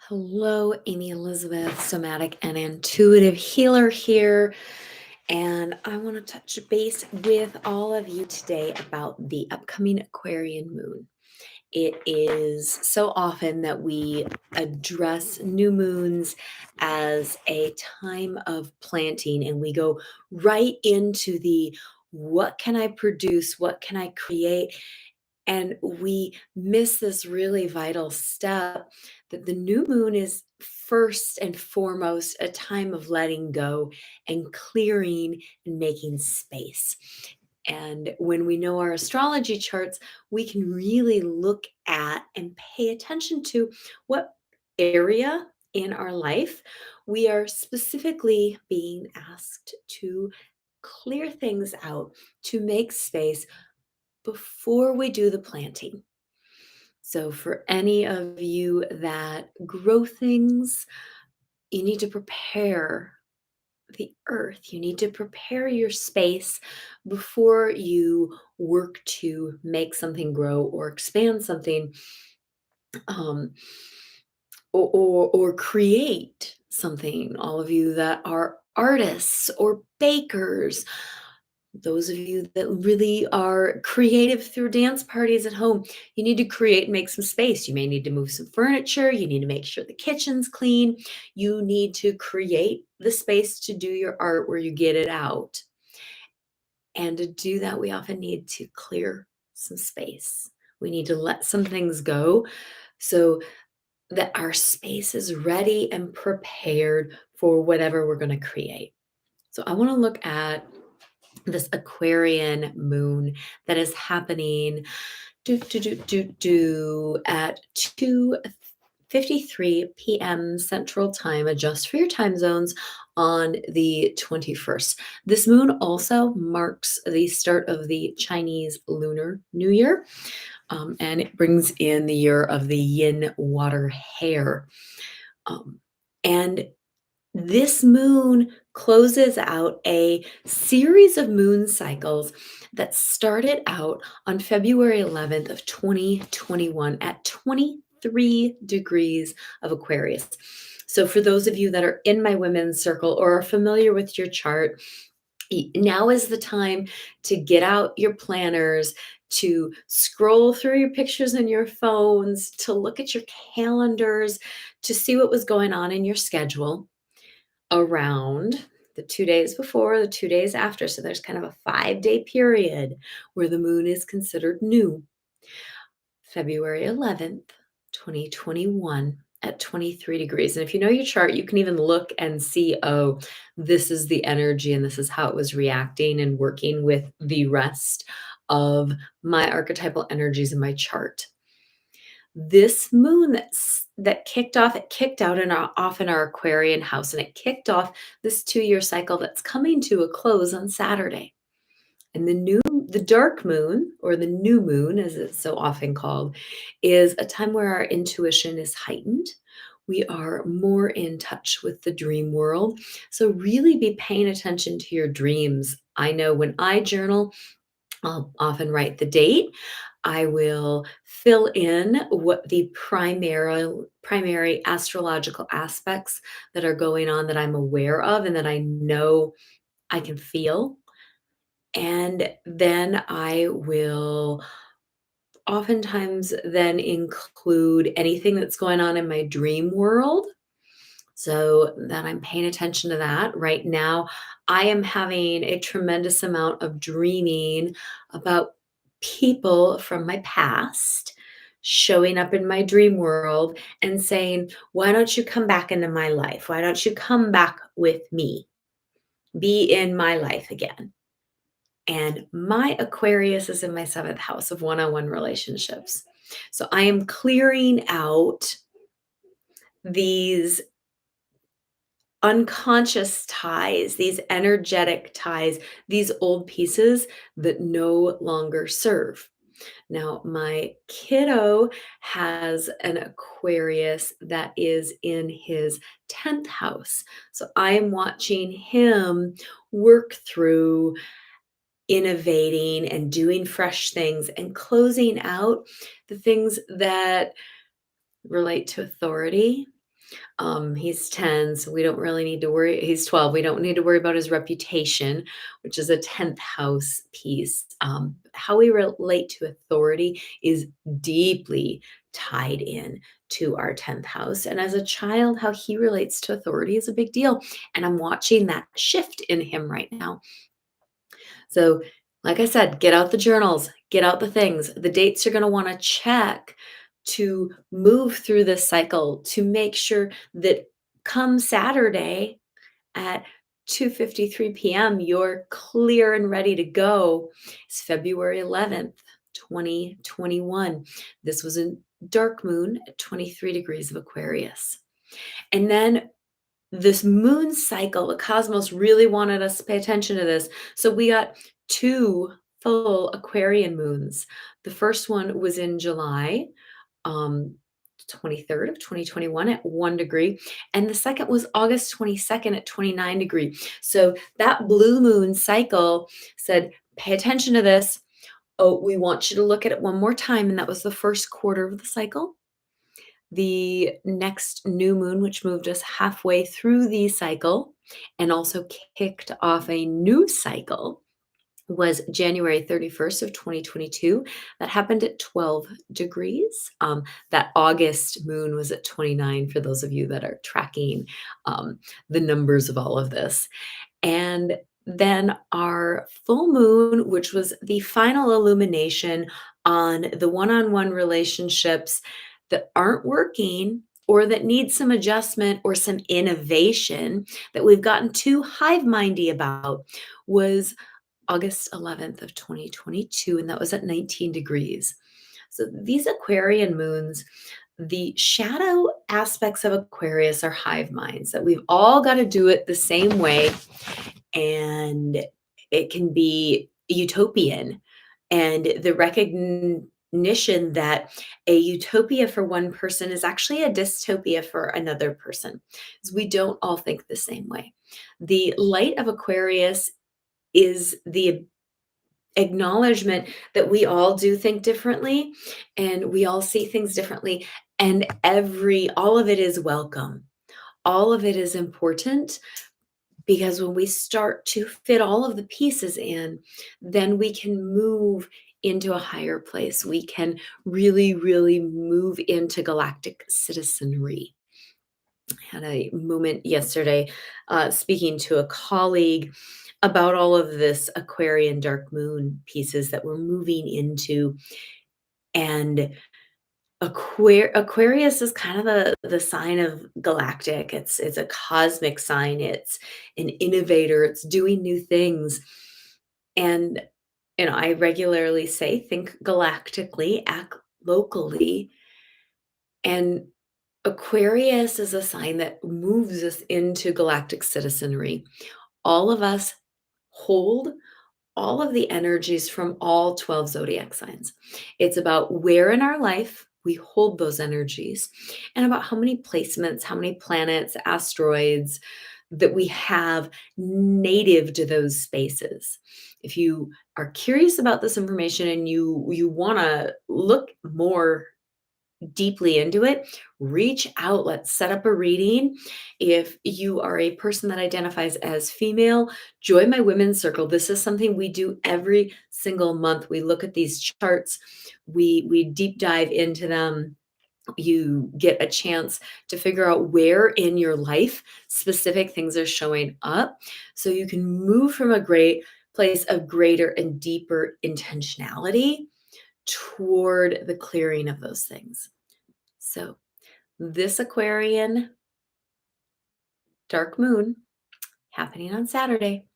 Hello, Amy Elizabeth, somatic and intuitive healer here. And I want to touch base with all of you today about the upcoming Aquarian moon. It is so often that we address new moons as a time of planting, and we go right into the what can I produce? What can I create? And we miss this really vital step that the new moon is first and foremost a time of letting go and clearing and making space. And when we know our astrology charts, we can really look at and pay attention to what area in our life we are specifically being asked to clear things out, to make space before we do the planting. So, for any of you that grow things, you need to prepare the earth. You need to prepare your space before you work to make something grow or expand something, um, or create something. All of you that are artists or bakers, those of you that really are creative through dance parties at home, you need to create and make some space. You may need to move some furniture. You need to make sure the kitchen's clean. You need to create the space to do your art where you get it out. And to do that, we often need to clear some space. We need to let some things go so that our space is ready and prepared for whatever we're going to create. So I want to look at this Aquarian moon that is happening at 2:53 p.m. Central Time. Adjust for your time zones on the 21st. This moon also marks the start of the Chinese Lunar New Year, and it brings in the year of the Yin water hare. And this moon closes out a series of moon cycles that started out on February 11th of 2021 at 23 degrees of Aquarius. So for those of you that are in my women's circle or are familiar with your chart, now is the time to get out your planners, to scroll through your pictures in your phones, to look at your calendars, to see what was going on in your schedule around the 2 days before, the 2 days after. So there's kind of a 5-day period where the moon is considered new. February 11th, 2021 at 23 degrees. And if you know your chart, you can even look and see, oh, this is the energy and this is how it was reacting and working with the rest of my archetypal energies in my chart. This moon that kicked off, it kicked out off in our Aquarian house, and it kicked off this 2-year cycle that's coming to a close on Saturday. And the dark moon, or the new moon, as it's so often called, is a time where our intuition is heightened. We are more in touch with the dream world. So really be paying attention to your dreams. I know when I journal, I'll often write the date. I will fill in what the primary astrological aspects that are going on that I'm aware of and that I know I can feel. And then I will oftentimes then include anything that's going on in my dream world so that I'm paying attention to that. Right now, I am having a tremendous amount of dreaming about people from my past showing up in my dream world and saying, why don't you come back into my life? Why don't you come back with me? Be in my life again. And my Aquarius is in my 7th house of one-on-one relationships. So I am clearing out these unconscious ties, these energetic ties, these old pieces that no longer serve. Now, my kiddo has an Aquarius that is in his 10th house. So I'm watching him work through innovating and doing fresh things and closing out the things that relate to authority, He's 10, so we don't really need to worry. He's 12. We don't need to worry about his reputation, which is a 10th house piece. How we relate to authority is deeply tied in to our 10th house. And as a child, how he relates to authority is a big deal. And I'm watching that shift in him right now. So, like I said, get out the journals, get out the things. The dates you're going to want to check to move through this cycle to make sure that come Saturday at 2:53 p.m. you're clear and ready to go. It's February 11th, 2021. This was a dark moon at 23 degrees of Aquarius. And then this moon cycle, the cosmos really wanted us to pay attention to this. So we got two full Aquarian moons. The first one was in July, um, 23rd of 2021 at 1 degree. And the second was August 22nd at 29 degree. So that blue moon cycle said, pay attention to this. Oh, we want you to look at it one more time. And that was the first quarter of the cycle. The next new moon, which moved us halfway through the cycle and also kicked off a new cycle, was January 31st of 2022. That happened at 12 degrees. That August moon was at 29 for those of you that are tracking the numbers of all of this. And then our full moon, which was the final illumination on the one-on-one relationships that aren't working or that need some adjustment or some innovation that we've gotten too hive-mindy about, was August 11th of 2022, and that was at 19 degrees. So these Aquarian moons, the shadow aspects of Aquarius are hive minds, that we've all got to do it the same way, and it can be utopian. And the recognition that a utopia for one person is actually a dystopia for another person, because we don't all think the same way. The light of Aquarius is the acknowledgement that we all do think differently and we all see things differently, and all of it is welcome. All of it is important, because when we start to fit all of the pieces in, then we can move into a higher place. We can really, really move into galactic citizenry. I had a moment yesterday speaking to a colleague about all of this Aquarian dark moon pieces that we're moving into. And Aquarius is kind of the sign of galactic. It's a cosmic sign. It's an innovator. It's doing new things. And I regularly say, think galactically, act locally. And Aquarius is a sign that moves us into galactic citizenry. All of us hold all of the energies from all 12 zodiac signs. It's about where in our life we hold those energies, and about how many placements, how many planets, asteroids that we have native to those spaces. If you are curious about this information and you want to look more deeply into it, reach out. Let's set up a reading. If you are a person that identifies as female, join my women's circle. This is something we do every single month. We look at these charts, we deep dive into them. You get a chance to figure out where in your life specific things are showing up, so you can move from a great place of greater and deeper intentionality toward the clearing of those things. So, this Aquarian dark moon happening on Saturday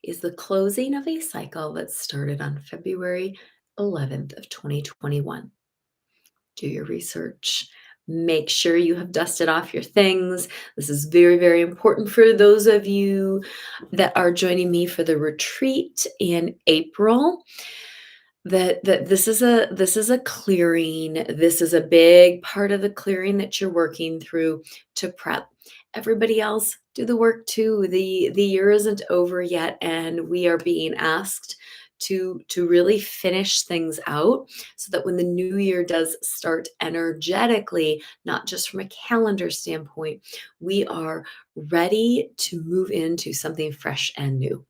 is the closing of a cycle that started on February 11th of 2021. Do your research. Make sure you have dusted off your things. This is very, very important for those of you that are joining me for the retreat in April. That this is a clearing. This is a big part of the clearing that you're working through to prep. Everybody else, do the work too. The year isn't over yet, and we are being asked to really finish things out so that when the new year does start energetically, not just from a calendar standpoint, we are ready to move into something fresh and new.